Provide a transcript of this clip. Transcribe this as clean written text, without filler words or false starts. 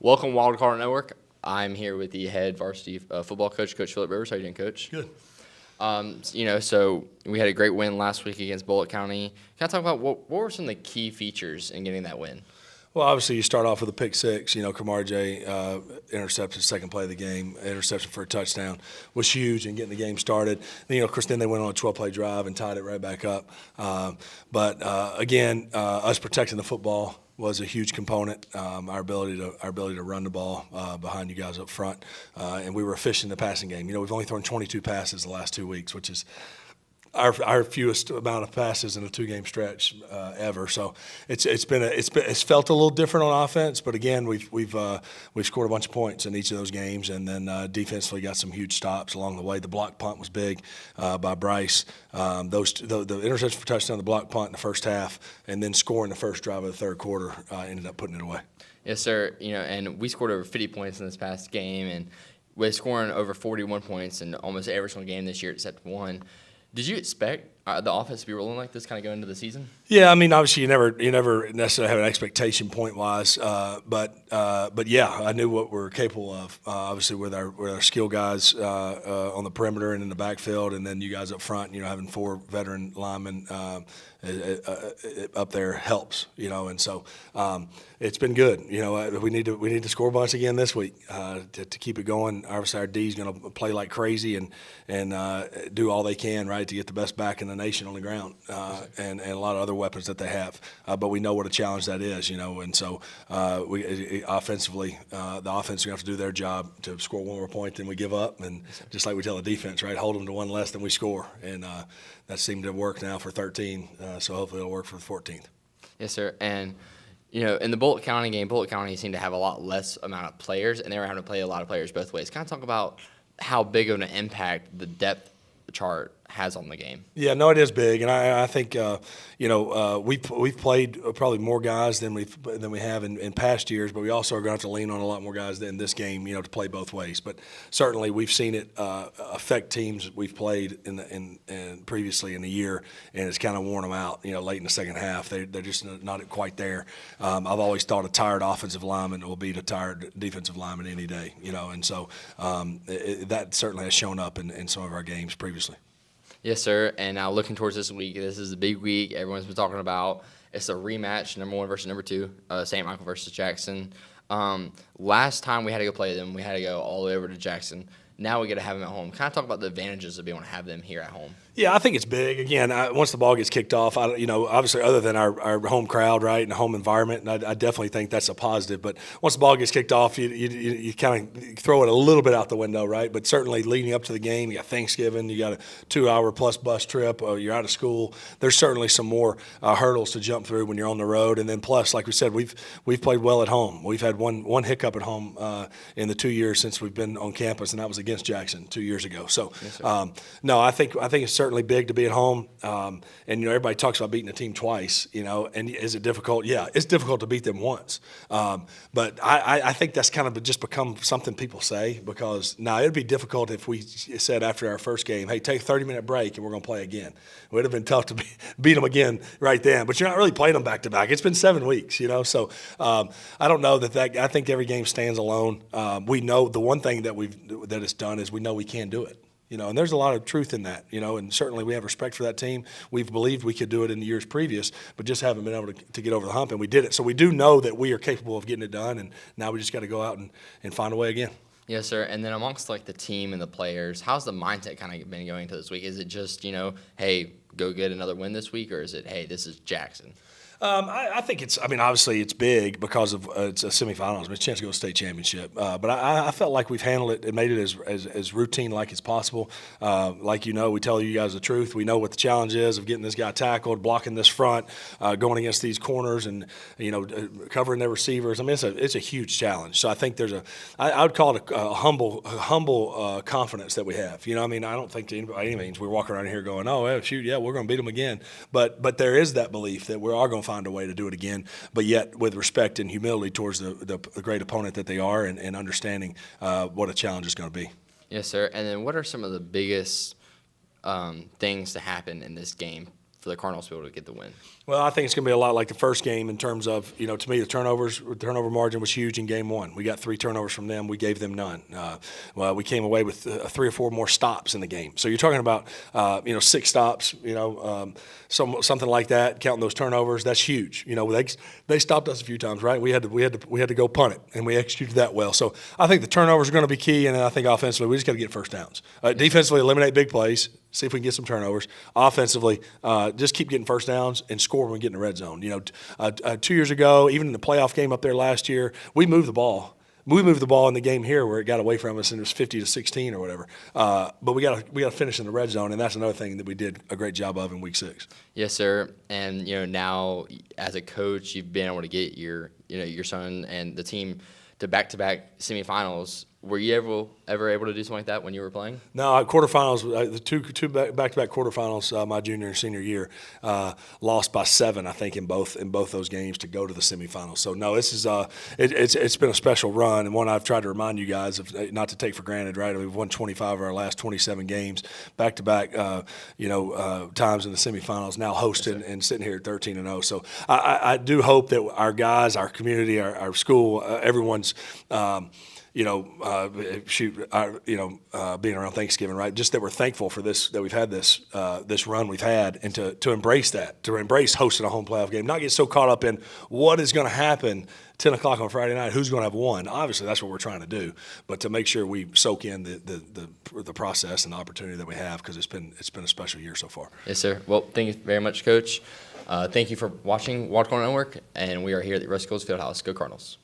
Welcome, Wild Card Network. I'm here with the head varsity football coach, Coach Phillip Rivers. How you doing, Coach? Good. So we had a great win last week against Bullitt County. Can I talk about what were some of the key features in getting that win? Well, obviously, you start off with a pick six. Kamar J intercepted second play of the game. Interception for a touchdown was huge in getting the game started. Then, of course, then they went on a 12-play drive and tied it right back up. But us protecting the football was a huge component. Our ability to run the ball behind you guys up front, and we were efficient in the passing game. We've only thrown 22 passes the last 2 weeks, which is our fewest amount of passes in a two-game stretch ever. So it's felt a little different on offense, but again we've scored a bunch of points in each of those games, and then defensively got some huge stops along the way. The block punt was big by Bryce. The interception for touchdown, the block punt in the first half, and then scoring the first drive of the third quarter ended up putting it away. Yes, sir. And we scored over 50 points in this past game, and we're scoring over 41 points in almost every single game this year except one. Did you expect the offense to be rolling like this kind of going into the season? Yeah, I mean, obviously you never necessarily have an expectation point wise, but yeah, I knew what we're capable of. Obviously with our skill guys on the perimeter and in the backfield, and then you guys up front. Having four veteran linemen up there helps. And so it's been good. We need to score a bunch again this week to keep it going. Obviously our D is going to play like crazy and do all they can to get the best back in the nation on the ground, and a lot of other weapons that they have. But we know what a challenge that is, and so we offensively, the offense is going to have to do their job to score one more point than we give up, and just like we tell the defense, hold them to one less than we score, and that seemed to work now for 13. So hopefully it'll work for the 14th. Yes, sir. And in the Bullitt County game, Bullitt County seemed to have a lot less amount of players, and they were having to play a lot of players both ways. Kind of talk about how big of an impact the depth chart has on the game. Yeah, no, it is big, and I think we've played probably more guys than we have in past years, but we also are going to have to lean on a lot more guys in this game, to play both ways. But certainly we've seen it affect teams we've played in previously in the year, and it's kind of worn them out. Late in the second half, they're just not quite there. I've always thought a tired offensive lineman will beat a tired defensive lineman any day, and so that certainly has shown up in some of our games previously. Yes, sir. And now looking towards this week, this is a big week. Everyone's been talking about. It's a rematch, number 1 versus number 2, St. Michael versus Jackson. Last time we had to go play them, we had to go all the way over to Jackson. Now we get to have them at home. Kind of talk about the advantages of being able to have them here at home. Yeah, I think it's big. Again, once the ball gets kicked off, obviously other than our home crowd, and the home environment, and I definitely think that's a positive. But once the ball gets kicked off, you kind of throw it a little bit out the window, right? But certainly leading up to the game, you got Thanksgiving, you got a 2-hour-plus bus trip, you're out of school. There's certainly some more hurdles to jump through when you're on the road. And then plus, like we said, we've played well at home. We've had one hiccup at home in the 2 years since we've been on campus, and that was against Jackson 2 years ago. So, yes, no, I think it's certainly big to be at home, and everybody talks about beating a team twice, and is it difficult? Yeah, it's difficult to beat them once, but I think that's kind of just become something people say, because now it'd be difficult if we said after our first game, hey, take a 30-minute break and we're going to play again. It would have been tough to beat them again right then, but you're not really playing them back to back. It's been 7 weeks, so I don't know that I think every game stands alone. We know the one thing that it's done is we know we can do it. And there's a lot of truth in that, and certainly we have respect for that team. We've believed we could do it in the years previous, but just haven't been able to get over the hump, and we did it. So we do know that we are capable of getting it done, and now we just got to go out and find a way again. Yes, sir. And then amongst the team and the players, how's the mindset kind of been going into this week? Is it just, hey, go get another win this week, or is it, hey, this is Jackson? I think obviously it's big because of it's a semifinals. It's a chance to go to state championship. But I felt like we've handled it and made it as routine like as possible. Like we tell you guys the truth. We know what the challenge is of getting this guy tackled, blocking this front, going against these corners, and covering their receivers. It's a huge challenge. So I think I would call it a humble confidence that we have. I don't think by any means we're walking around here going, oh, shoot, yeah, we're going to beat them again. But there is that belief that we are going to find a way to do it again, but yet with respect and humility towards the great opponent that they are, and understanding what a challenge is going to be. Yes, sir. And then what are some of the biggest things to happen in this game for the Cardinals to be able to get the win? Well, I think it's going to be a lot like the first game in terms of, to me, the turnover margin was huge in game one. We got 3 turnovers from them. We gave them none. Well, we came away with 3 or 4 more stops in the game. So you're talking about, 6 stops, something like that, counting those turnovers. That's huge. They stopped us a few times, right? We had to go punt it, and we executed that well. So I think the turnovers are going to be key, and I think offensively we just got to get first downs. Defensively, eliminate big plays. See if we can get some turnovers. Offensively, just keep getting first downs and score when we get in the red zone. 2 years ago, even in the playoff game up there last year, we moved the ball. We moved the ball in the game here where it got away from us and it was 50-16 or whatever. But we got to finish in the red zone, and that's another thing that we did a great job of in Week 6. Yes, sir. And now as a coach, you've been able to get your son and the team to back-to-back semifinals. Were you ever able to do something like that when you were playing? No, quarterfinals, the two back-to-back quarterfinals my junior and senior year, lost by 7, I think, in both those games to go to the semifinals. So no, this is it's been a special run, and one I've tried to remind you guys of not to take for granted. Right, we've won 25 of our last 27 games, back-to-back, times in the semifinals. Now hosting and sitting here at 13-0. So I do hope that our guys, our community, our school, everyone's. Being around Thanksgiving, right? Just that we're thankful for this, that we've had this run we've had, and to embrace that, to embrace hosting a home playoff game, not get so caught up in what is going to happen 10 o'clock on Friday night, who's going to have won. Obviously, that's what we're trying to do, but to make sure we soak in the process and the opportunity that we have, because it's been a special year so far. Yes, sir. Well, thank you very much, Coach. Thank you for watching Watercolor Network, and we are here at the Russell Fieldhouse. Go Cardinals.